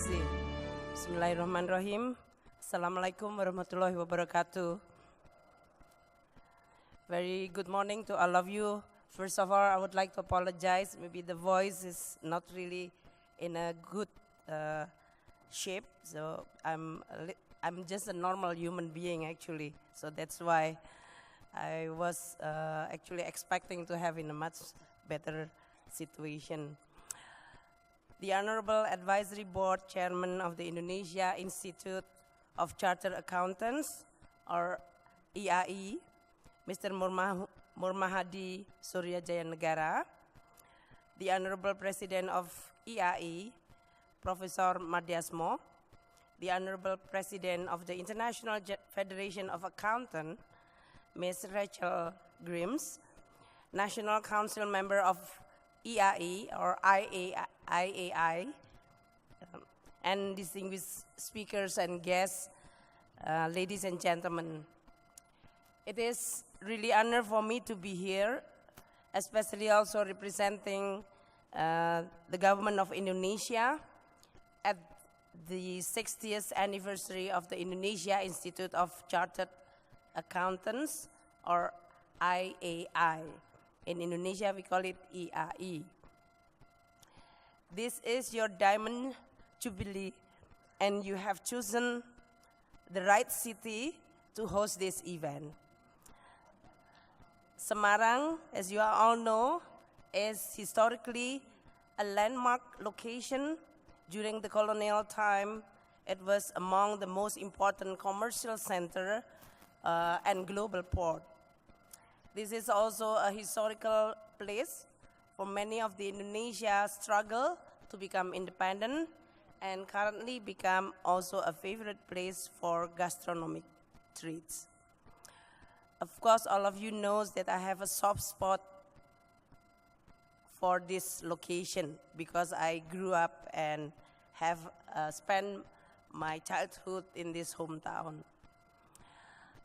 kasih. Bismillahirrahmanirrahim. Assalamualaikum warahmatullahi wabarakatuh. Very good morning to all of you. First of all, I would like to apologize. Maybe the voice is not really in a good shape. So I'm just a normal human being actually. So that's why I was actually expecting to have in a much better situation. The Honorable Advisory Board Chairman of the Indonesia Institute of Chartered Accountants, or IAI, Mr. Murmahadi Suryajayanegara, the Honorable President of IAI, Professor Madiasmo, the Honorable President of the International Federation of Accountants, Ms. Rachel Grims, National Council Member of IAI or IAI, and distinguished speakers and guests, ladies and gentlemen. It is really an honor for me to be here, especially also representing the government of Indonesia at the 60th anniversary of the Indonesia Institute of Chartered Accountants, or IAI. In Indonesia, we call it IAI. This is your diamond jubilee, and you have chosen the right city to host this event. Semarang, as you all know, is historically a landmark location. During the colonial time, it was among the most important commercial center and global port. This is also a historical place for many of the Indonesia struggle to become independent, and currently become also a favorite place for gastronomic treats. Of course, all of you knows that I have a soft spot for this location because I grew up and have spent my childhood in this hometown.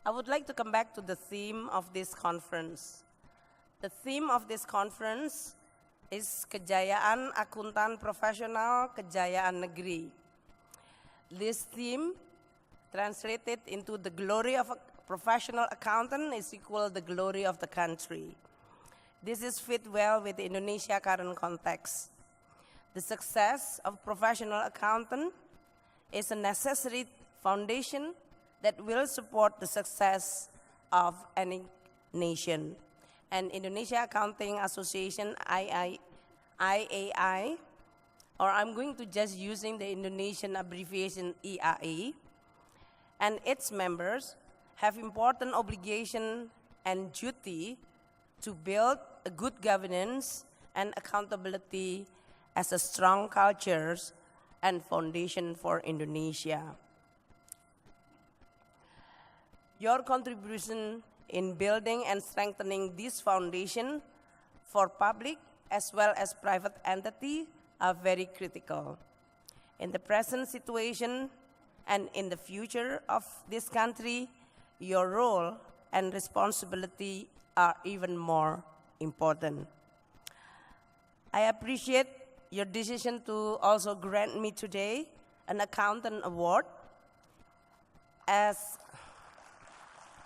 I would like to come back to the theme of this conference. The theme of this conference is Kejayaan Akuntan Profesional, Kejayaan Negeri. This theme, translated into the glory of a professional accountant, is equal to the glory of the country. This is fit well with the Indonesia current context. The success of professional accountant is a necessary foundation that will support the success of any nation. And Indonesia Accounting Association, IAI, or I'm going to just using the Indonesian abbreviation IAI, and its members have important obligation and duty to build a good governance and accountability as a strong cultures and foundation for Indonesia. Your contribution in building and strengthening this foundation for public as well as private entity are very critical. In the present situation and in the future of this country, your role and responsibility are even more important. I appreciate your decision to also grant me today an Accountant Award as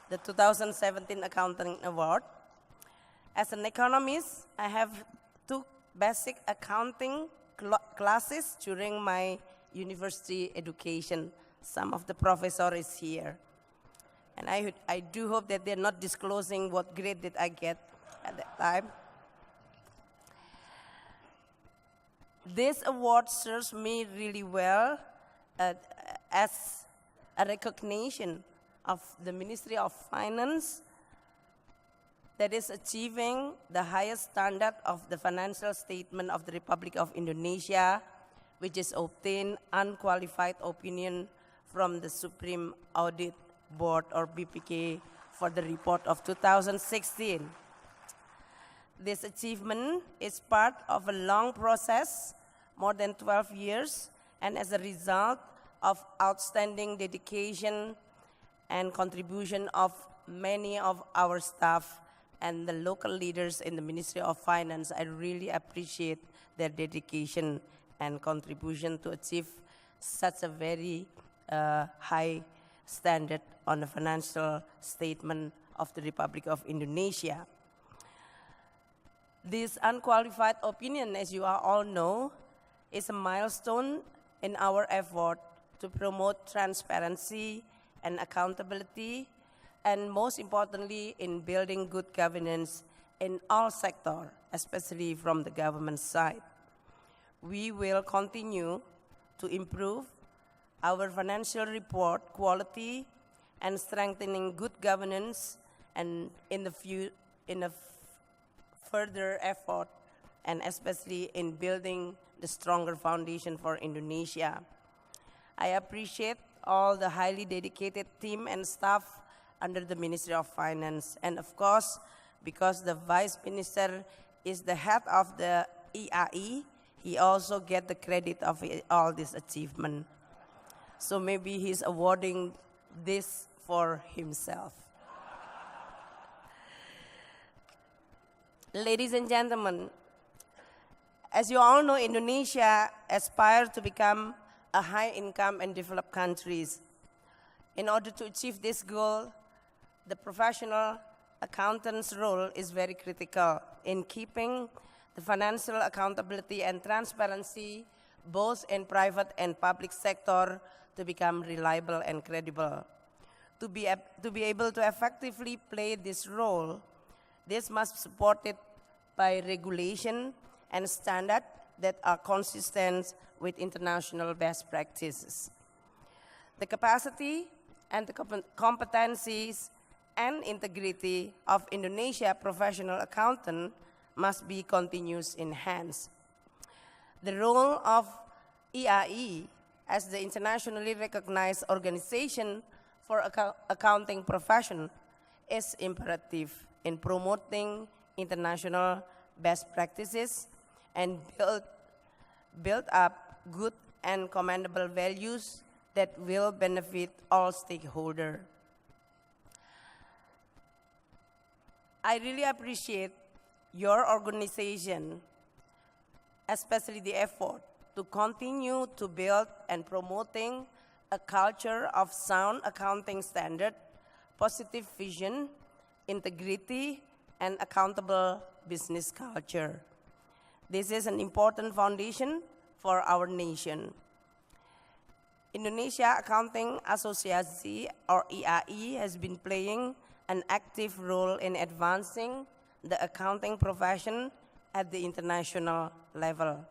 the 2017 Accounting Award. As an economist, I have took basic accounting classes during my university education. Some of the professor is here. And I do hope that they're not disclosing what grade did I get at that time. This award serves me really well as a recognition of the Ministry of Finance that is achieving the highest standard of the financial statement of the Republic of Indonesia, which is obtained unqualified opinion from the Supreme Audit Board, or BPK, for the report of 2016. This achievement is part of a long process, more than 12 years, and as a result of outstanding dedication and contribution of many of our staff and the local leaders in the Ministry of Finance. I really appreciate their dedication and contribution to achieve such a very high standard on the financial statement of the Republic of Indonesia. This unqualified opinion, as you all know, is a milestone in our effort to promote transparency and accountability, and most importantly, in building good governance in all sectors, especially from the government side. We will continue to improve our financial report quality and strengthening good governance, and in a further effort, and especially in building the stronger foundation for Indonesia. I appreciate all the highly dedicated team and staff under the Ministry of Finance, and of course, because the Vice Minister is the head of the IAI, he also gets the credit of all this achievement. So maybe he's awarding this for himself. Ladies and gentlemen, as you all know, Indonesia aspires to become a high-income and developed country. In order to achieve this goal, the professional accountant's role is very critical in keeping the financial accountability and transparency, both in private and public sector, to become reliable and credible. To be able to effectively play this role, this must be supported by regulation and standards that are consistent with international best practices. The capacity and the competencies and integrity of Indonesia professional accountant must be continuously enhanced. The role of IAI as the internationally recognized organization for accounting profession is imperative in promoting international best practices and build up good and commendable values that will benefit all stakeholders. I really appreciate your organization, especially the effort to continue to build and promoting a culture of sound accounting standard, positive vision, integrity, and accountable business culture. This is an important foundation for our nation. Indonesia Accounting Association, or IAI, has been playing an active role in advancing the accounting profession at the international level.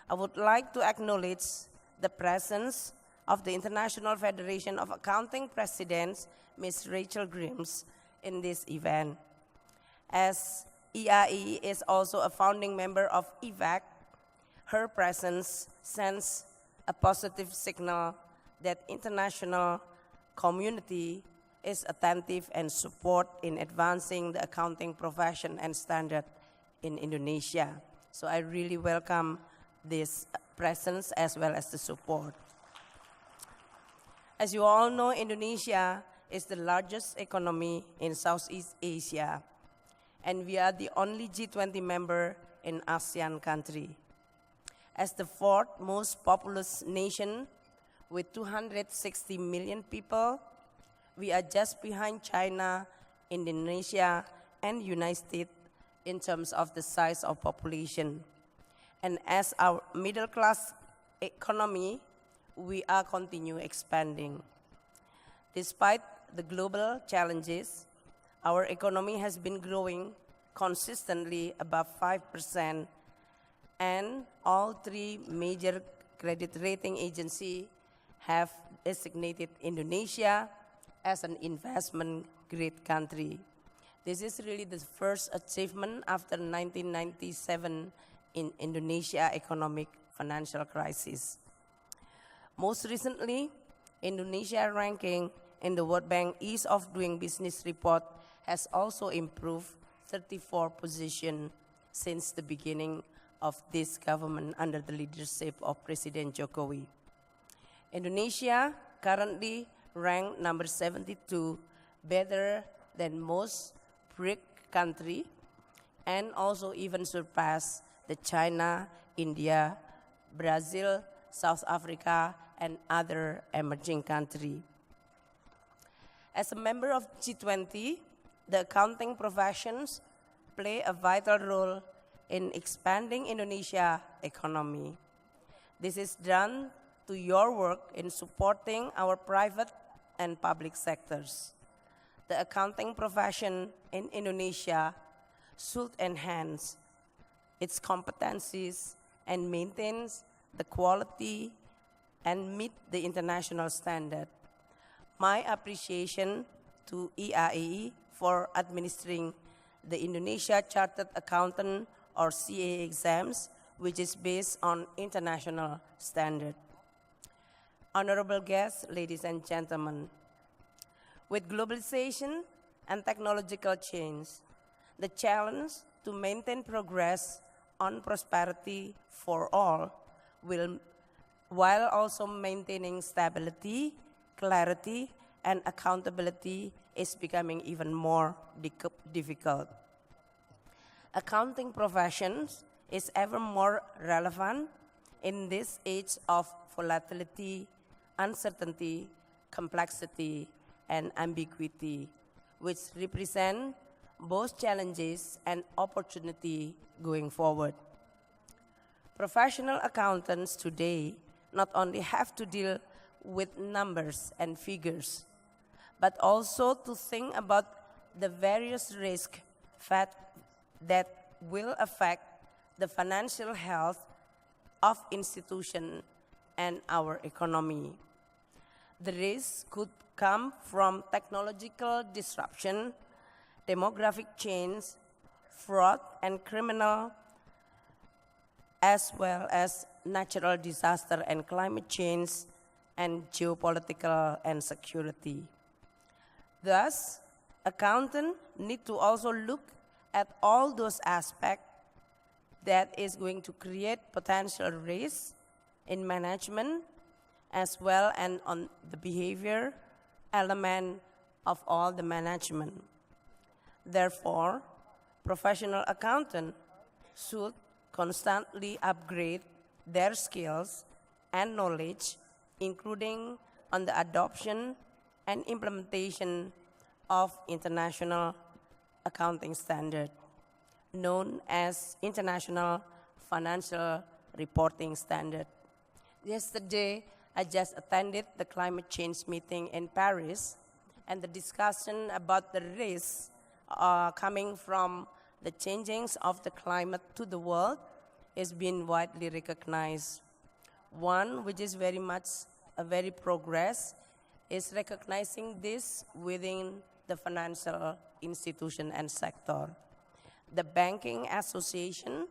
I would like to acknowledge the presence of the International Federation of Accounting Presidents, Ms. Rachel Grimes, in this event. As IAI is also a founding member of IVAC, her presence sends a positive signal that international community is attentive and support in advancing the accounting profession and standard in Indonesia. So I really welcome this presence as well as the support. As you all know, Indonesia is the largest economy in Southeast Asia, and we are the only G20 member in ASEAN country. As the fourth most populous nation with 260 million people, we are just behind China, Indonesia, and United States in terms of the size of population. And as our middle-class economy, we are continue expanding. Despite the global challenges, our economy has been growing consistently above 5%, and all three major credit rating agencies have designated Indonesia as an investment-grade country. This is really the first achievement after 1997 in Indonesia economic financial crisis. Most recently, Indonesia ranking in the World Bank Ease of Doing Business report has also improved 34 position since the beginning of this government under the leadership of President Jokowi. Indonesia currently ranked number 72, better than most BRIC country, and also even surpassed the China, India, Brazil, South Africa, and other emerging countries. As a member of G20, the accounting professions play a vital role in expanding Indonesia's economy. This is done to your work in supporting our private and public sectors. The accounting profession in Indonesia should enhance its competencies and maintains the quality and meet the international standard. My appreciation to IAI for administering the Indonesia Chartered Accountant or CA exams, which is based on international standard. Honorable guests, ladies and gentlemen, with globalization and technological change, the challenge to maintain progress on prosperity for all while also maintaining stability, clarity, and accountability is becoming even more difficult. Accounting professions is ever more relevant in this age of volatility, uncertainty, complexity, and ambiguity, which represent both challenges and opportunity going forward. Professional accountants today not only have to deal with numbers and figures, but also to think about the various risks that will affect the financial health of institutions and our economy. The risks could come from technological disruption, demographic change, fraud and criminal, as well as natural disaster and climate change, and geopolitical and security. Thus, accountants need to also look at all those aspects that is going to create potential risks in management, as well and on the behavior element of all the management. Therefore, professional accountants should constantly upgrade their skills and knowledge, including on the adoption and implementation of international accounting standard, known as International Financial Reporting Standard. Yesterday, I just attended the climate change meeting in Paris, and the discussion about the risks coming from the changings of the climate to the world is being widely recognized. One which is very much a very progress is recognizing this within the financial institution and sector. The Banking Association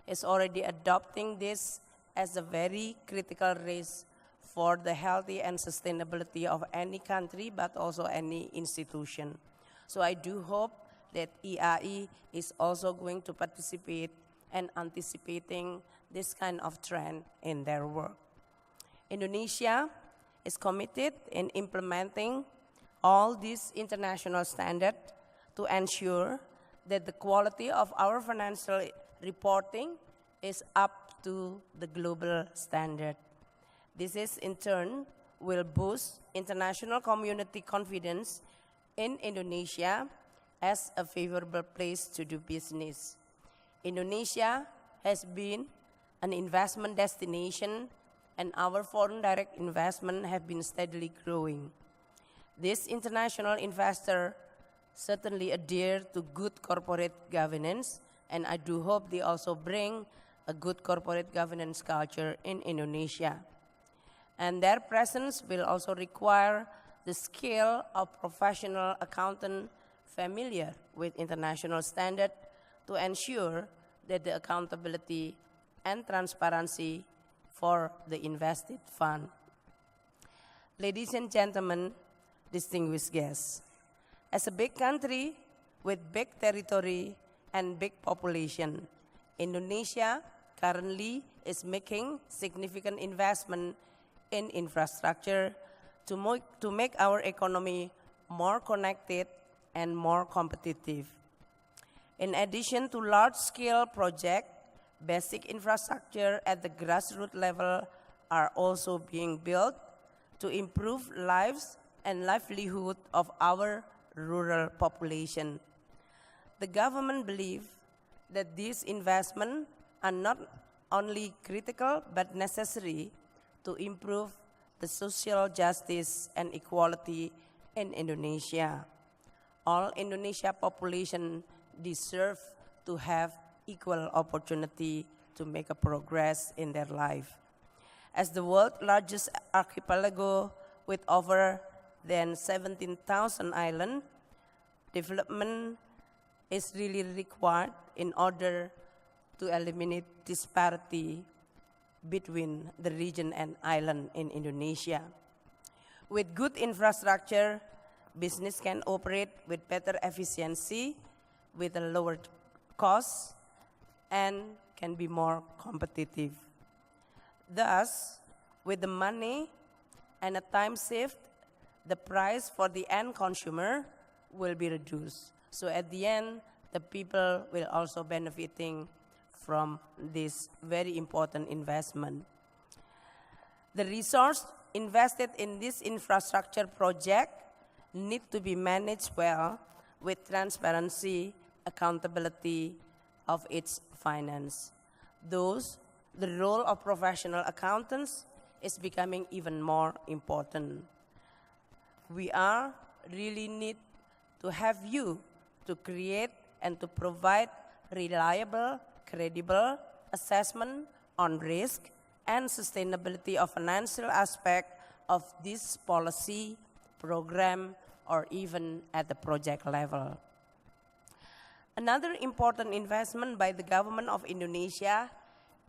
is already adopting this as a very critical risk for the healthy and sustainability of any country, but also any institution. So I do hope that IAI is also going to participate and anticipating this kind of trend in their work. Indonesia is committed in implementing all these international standards to ensure that the quality of our financial reporting is up to the global standard. This is in turn will boost international community confidence in Indonesia as a favorable place to do business. Indonesia has been an investment destination, and our foreign direct investment have been steadily growing. This international investor certainly adhere to good corporate governance, and I do hope they also bring a good corporate governance culture in Indonesia. And their presence will also require the skill of professional accountant familiar with international standard to ensure that the accountability and transparency for the invested fund. Ladies and gentlemen, distinguished guests, as a big country with big territory and big population, Indonesia currently is making significant investment in infrastructure to make our economy more connected and more competitive. In addition to large-scale projects, basic infrastructure at the grassroots level are also being built to improve lives and livelihood of our rural population. The government believes that these investments are not only critical but necessary to improve the social justice and equality in Indonesia. All Indonesia population deserve to have equal opportunity to make a progress in their life. As the world's largest archipelago with over than 17,000 islands, development is really required in order to eliminate disparity between the region and island in Indonesia. With good infrastructure, business can operate with better efficiency, with a lower cost, and can be more competitive. Thus, with the money and the time saved, the price for the end consumer will be reduced. So at the end, the people will also benefiting from this very important investment. The resource invested in this infrastructure project need to be managed well with transparency, accountability of its finance. The role of professional accountants is becoming even more important. We are really need to have you to create and to provide reliable, credible assessment on risk and sustainability of financial aspect of this policy, program, or even at the project level. Another important investment by the government of Indonesia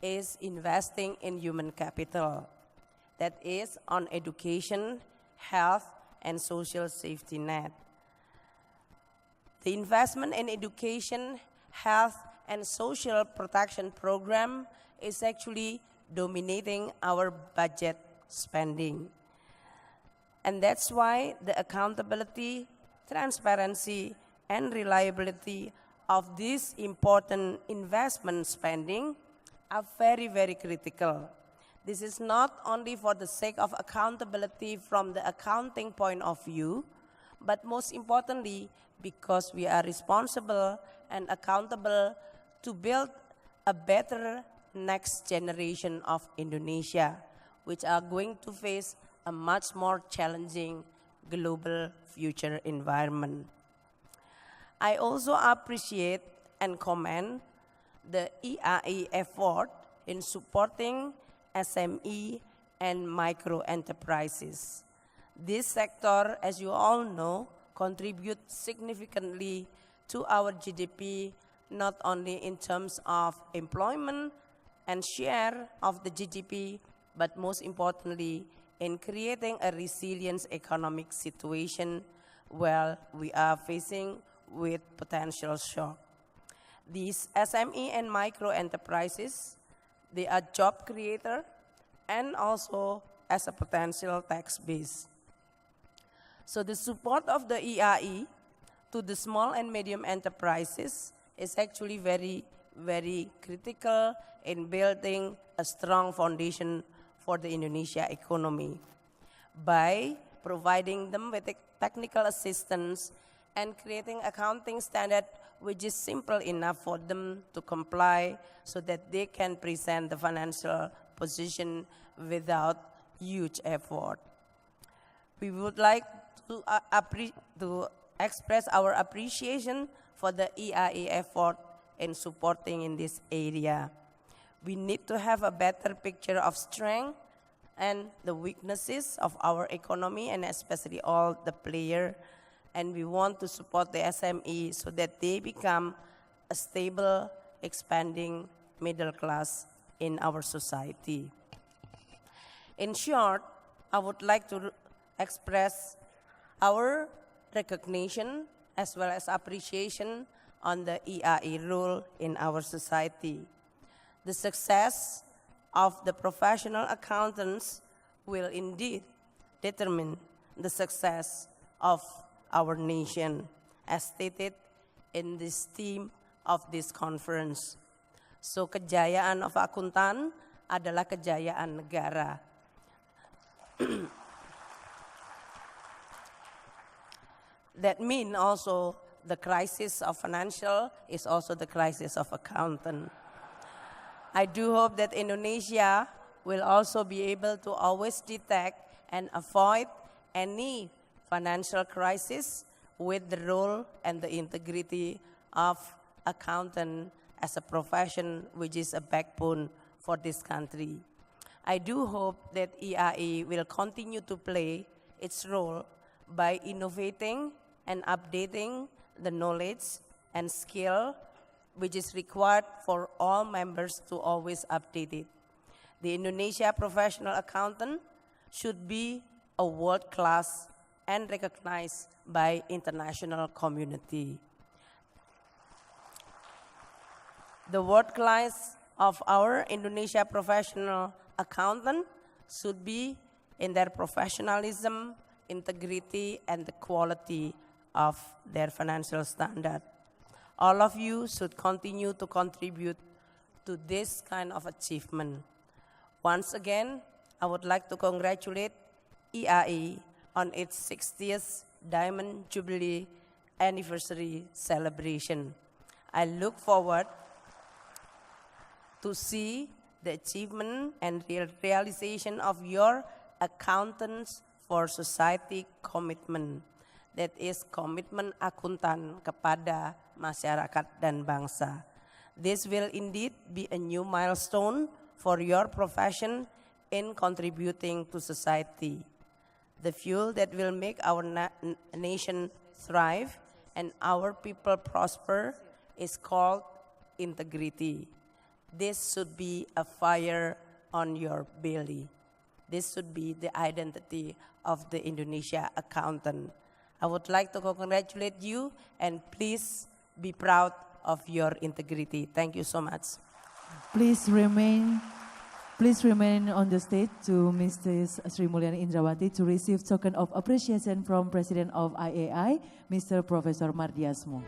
is investing in human capital, that is on education, health, and social safety net. The investment in education, health, and social protection program is actually dominating our budget spending. And that's why the accountability, transparency, and reliability of this important investment spending are very, very critical. This is not only for the sake of accountability from the accounting point of view, but most importantly, because we are responsible and accountable to build a better next generation of Indonesia, which are going to face a much more challenging global future environment. I also appreciate and commend the IAI effort in supporting SME and micro enterprises. This sector, as you all know, contributes significantly to our GDP, not only in terms of employment and share of the GDP, but most importantly, in creating a resilient economic situation where we are facing with potential shock. These SME and micro enterprises, they are job creator and also as a potential tax base. So the support of the IAI to the small and medium enterprises is actually very, very critical in building a strong foundation for the Indonesia economy by providing them with technical assistance and creating accounting standard which is simple enough for them to comply so that they can present the financial position without huge effort. We would like to express our appreciation for the IAI effort in supporting in this area. We need to have a better picture of strength and the weaknesses of our economy and especially all the players. And we want to support the SME so that they become a stable, expanding middle class in our society. In short, I would like to express our recognition as well as appreciation on the IAI role in our society. The success of the professional accountants will indeed determine the success of our nation, as stated in this theme of this conference. So, kejayaan of Akuntan adalah kejayaan negara. that means also the crisis of financial is also the crisis of accountant. I do hope that Indonesia will also be able to always detect and avoid any financial crisis with the role and the integrity of accountant as a profession which is a backbone for this country. I do hope that IAI will continue to play its role by innovating and updating the knowledge and skill which is required for all members to always update it. The Indonesia professional accountant should be a world-class and recognized by international community. The world class of our Indonesia professional accountant should be in their professionalism, integrity, and the quality of their financial standard. All of you should continue to contribute to this kind of achievement. Once again, I would like to congratulate IAI on its 60th Diamond Jubilee Anniversary celebration. I look forward to see the achievement and realization of your accountants for society commitment. That is komitmen akuntan kepada masyarakat dan bangsa. This will indeed be a new milestone for your profession in contributing to society. The fuel that will make our nation thrive and our people prosper is called integrity. This should be a fire on your belly. This should be the identity of the Indonesia accountant. I would like to congratulate you and please be proud of your integrity. Thank you so much. Please remain on the stage to Mrs. Sri Mulyani Indrawati to receive token of appreciation from President of IAI, Mr. Professor Mardiasmo.